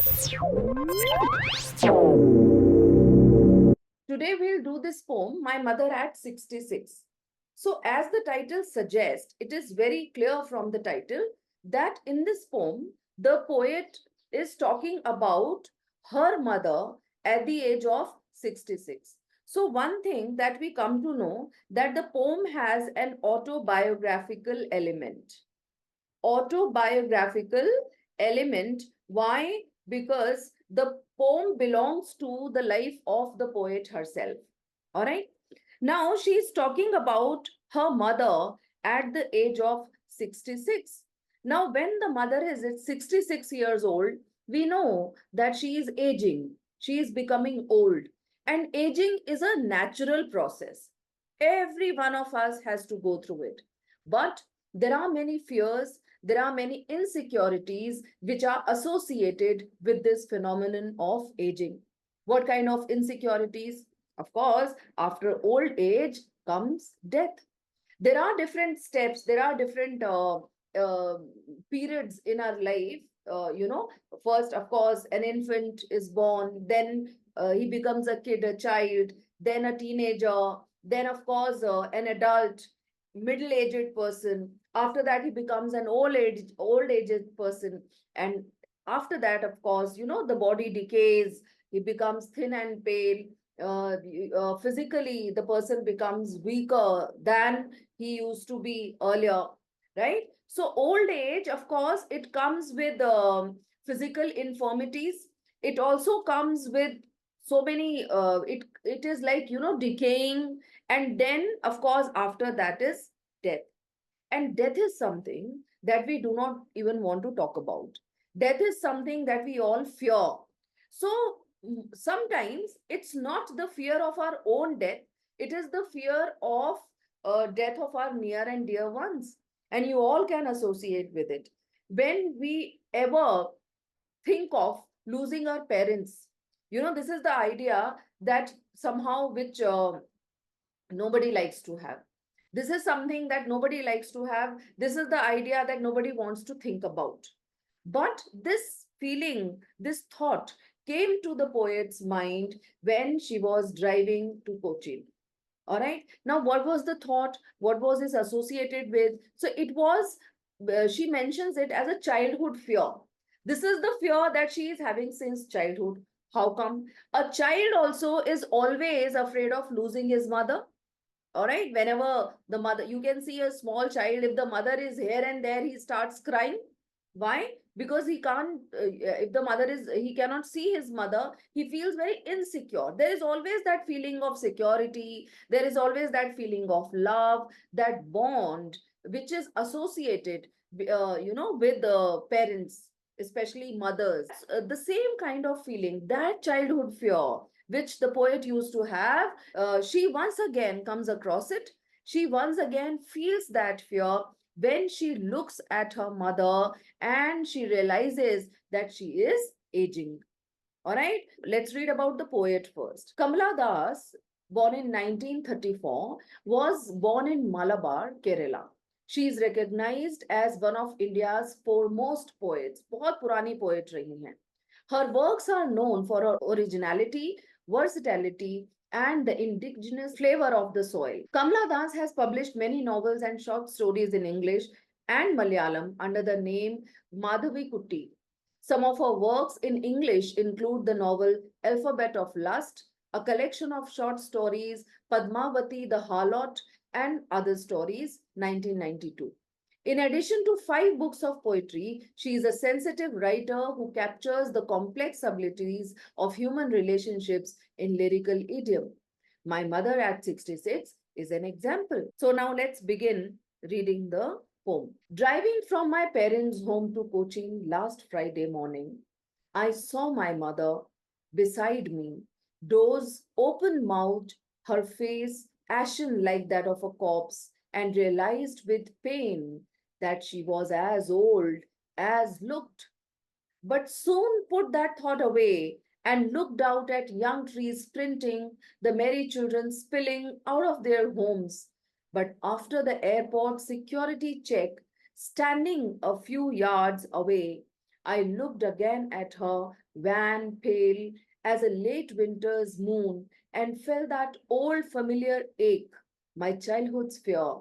Today we'll do this poem, My Mother at 66. So, as the title suggests, it is very clear from the title that in this poem, the poet is talking about her mother at the age of 66. So, one thing that we come to know that the poem has an autobiographical element. Autobiographical element. Why? Because the poem belongs to the life of the poet herself. All right. Now she's talking about her mother at the age of 66. Now, when the mother is at 66 years old, we know that she is aging, she is becoming old, and aging is a natural process. Every one of us has to go through it. But there are many fears, there are many insecurities which are associated with this phenomenon of aging. What kind of insecurities? Of course, after old age comes death. There are different steps, there are different uh, periods in our life. First, of course, an infant is born, then he becomes a kid, a child, then a teenager, then, of course, an adult, middle aged person. After that, he becomes an old aged person. And after that, of course, the body decays, he becomes thin and pale. Physically, the person becomes weaker than he used to be earlier, right? So old age, of course, it comes with physical infirmities. It also comes with so many, it is like, decaying. And then, of course, after that is death. And death is something that we do not even want to talk about. Death is something that we all fear. So sometimes it's not the fear of our own death, it is the fear of death of our near and dear ones. And you all can associate with it. When we ever think of losing our parents, this is the idea that somehow which nobody likes to have. This is something that nobody likes to have. This is the idea that nobody wants to think about. But this feeling, this thought came to the poet's mind when she was driving to Cochin. All right. Now, what was the thought? What was this associated with? So it was, she mentions it as a childhood fear. This is the fear that she is having since childhood. How come? A child also is always afraid of losing his mother. All right. Whenever the mother, you can see a small child, if the mother is here and there, he starts crying. Why? Because he can't, if the mother is, he cannot see his mother, he feels very insecure. There is always that feeling of security. There is always that feeling of love, that bond, which is associated, with the parents, especially mothers. The same kind of feeling, that childhood fear, which the poet used to have, she once again comes across it. She once again feels that fear when she looks at her mother and she realizes that she is aging. All right, let's read about the poet first. Kamala Das, born in 1934, was born in Malabar, Kerala. She is recognized as one of India's foremost poets. बहुत पुरानी poet रही हैं. Her works are known for her originality, versatility, and the indigenous flavor of the soil. Kamala Das has published many novels and short stories in English and Malayalam under the name Madhavi Kutti. Some of her works in English include the novel Alphabet of Lust, a collection of short stories, Padmavati the Harlot, and Other Stories, 1992. In addition to 5 books of poetry, she is a sensitive writer who captures the complex subtleties of human relationships in lyrical idiom. My Mother at 66 is an example. So now let's begin reading the poem. Driving from my parents' home to Cochin last Friday morning, I saw my mother beside me, doors open mouthed, her face ashen like that of a corpse, and realized with pain that she was as old as looked, but soon put that thought away and looked out at young trees sprinting, the merry children spilling out of their homes. But after the airport security check, standing a few yards away, I looked again at her, wan, pale as a late winter's moon, and felt that old familiar ache, my childhood's fear.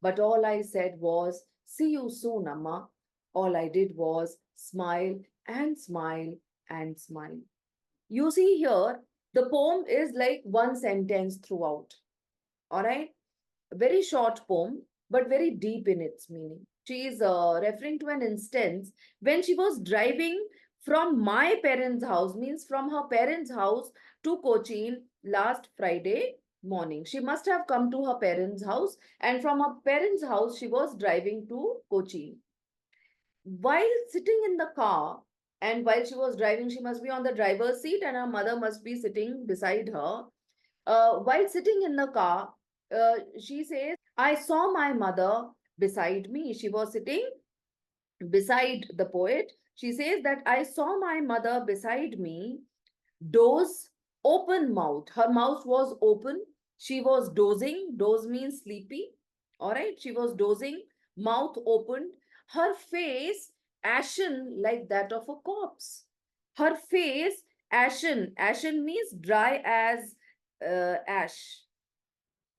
But all I said was, "See you soon, Amma." All I did was smile and smile and smile. You see here, the poem is like one sentence throughout. All right? A very short poem, but very deep in its meaning. She is referring to an instance when she was driving from my parents' house, means from her parents' house to Cochin last Friday morning. She must have come to her parents' house, and from her parents' house, she was driving to Cochin. While sitting in the car, and while she was driving, she must be on the driver's seat, and her mother must be sitting beside her. While sitting in the car, she says, "I saw my mother beside me." She was sitting beside the poet. She says that I saw my mother beside me, doze, open mouth. Her mouth was open. She was dozing. Doze means sleepy. All right. She was dozing, mouth opened. Her face ashen like that of a corpse. Her face ashen. Ashen means dry as ash.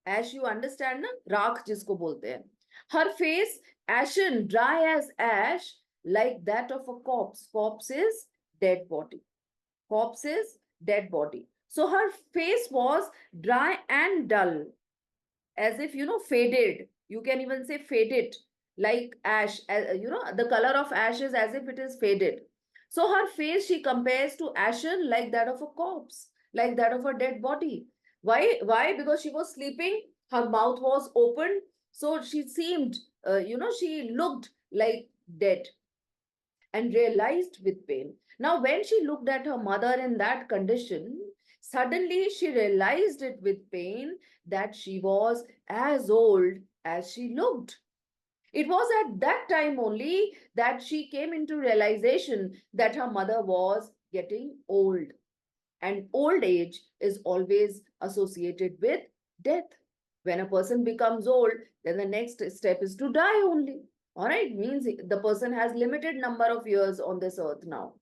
Ash, you understand na? Raak jisko bolte hain. Her face ashen, dry as ash, like that of a corpse. Corpse is dead body. Corpse is dead body. So her face was dry and dull, as if, faded. You can even say faded, like ash. The color of ash is as if it is faded. So her face she compares to ashen, like that of a corpse, like that of a dead body. Why? Because she was sleeping, her mouth was open, so she seemed, she looked like dead, and realized with pain. Now, when she looked at her mother in that condition, suddenly she realized it with pain that she was as old as she looked. It was at that time only that she came into realization that her mother was getting old. And old age is always associated with death. When a person becomes old, then the next step is to die only. All right, means the person has limited number of years on this earth now.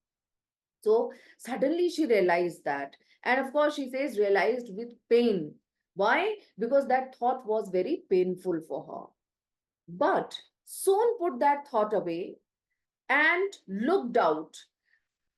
So suddenly she realized that. And of course, she says realized with pain. Why? Because that thought was very painful for her. But soon put that thought away and looked out.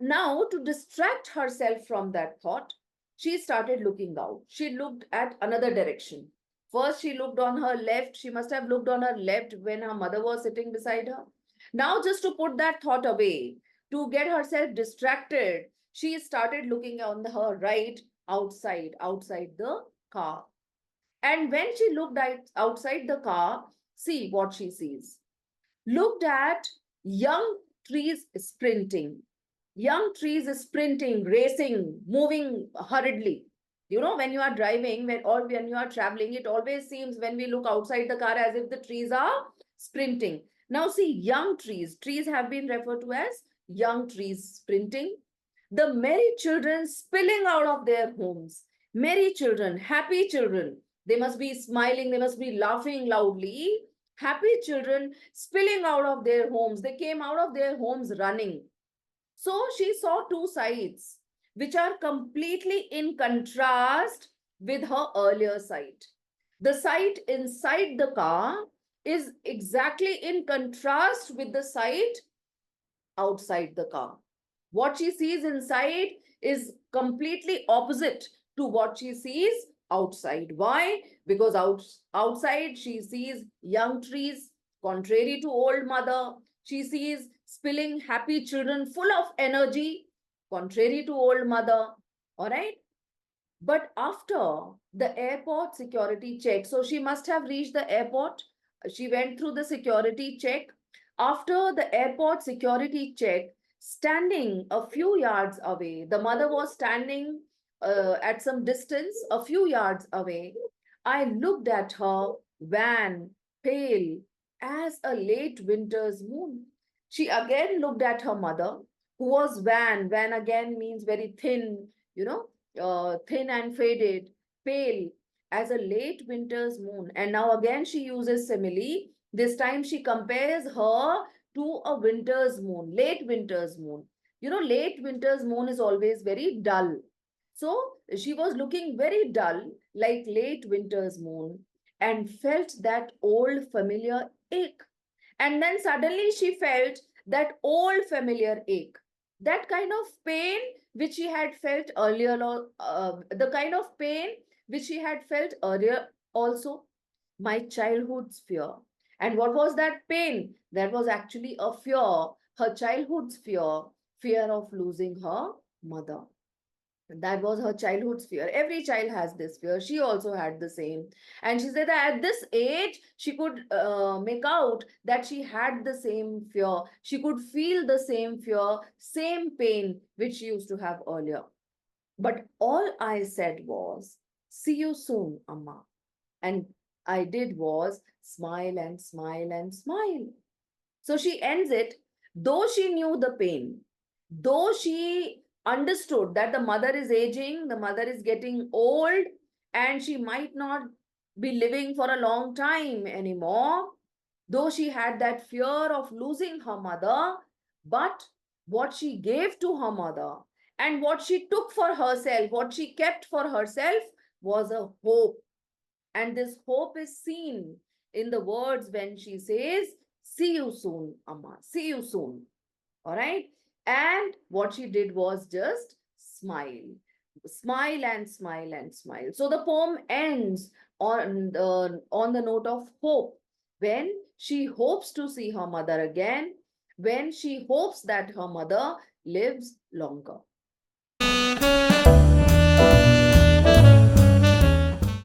Now, to distract herself from that thought, she started looking out. She looked at another direction. First, she looked on her left. She must have looked on her left when her mother was sitting beside her. Now, just to put that thought away, to get herself distracted, she started looking on her right, outside the car. And when she looked at outside the car, see what she sees. Looked at young trees sprinting. Young trees sprinting, racing, moving hurriedly. When you are driving, when you are traveling, it always seems when we look outside the car as if the trees are sprinting. Now, see, young trees. Trees have been referred to as young trees sprinting. The merry children spilling out of their homes. Merry children, happy children. They must be smiling, they must be laughing loudly. Happy children spilling out of their homes. They came out of their homes running. So she saw two sights which are completely in contrast with her earlier sight. The sight inside the car is exactly in contrast with the sight outside the car. What she sees inside is completely opposite to what she sees outside. Why? Because outside she sees young trees, contrary to old mother. She sees spilling happy children full of energy, contrary to old mother. All right. But after the airport security check, so she must have reached the airport. She went through the security check. After the airport security check, standing a few yards away, the mother was standing at some distance, a few yards away. I looked at her, wan, pale, as a late winter's moon. She again looked at her mother, who was wan. Wan again means very thin, thin and faded, pale as a late winter's moon. And now again she uses simile. This time she compares her to a winter's moon, late winter's moon. You know, late winter's moon is always very dull. So she was looking very dull, like late winter's moon, and felt that old familiar ache. And then suddenly she felt that old familiar ache, that kind of pain which she had felt earlier, the kind of pain which she had felt earlier also, my childhood's fear. And what was that pain? That was actually a fear, her childhood's fear, fear of losing her mother. That was her childhood's fear. Every child has this fear. She also had the same. And she said that at this age, she could make out that she had the same fear. She could feel the same fear, same pain which she used to have earlier. But all I said was, see you soon, Amma. And I did was smile and smile and smile. So she ends it, though she knew the pain, though she understood that the mother is aging, the mother is getting old, and she might not be living for a long time anymore, though she had that fear of losing her mother, but what she gave to her mother and what she took for herself, what she kept for herself was a hope. And this hope is seen in the words when she says, see you soon, Amma, see you soon. All right. And what she did was just smile, smile and smile and smile. So the poem ends on the note of hope. When she hopes to see her mother again, when she hopes that her mother lives longer.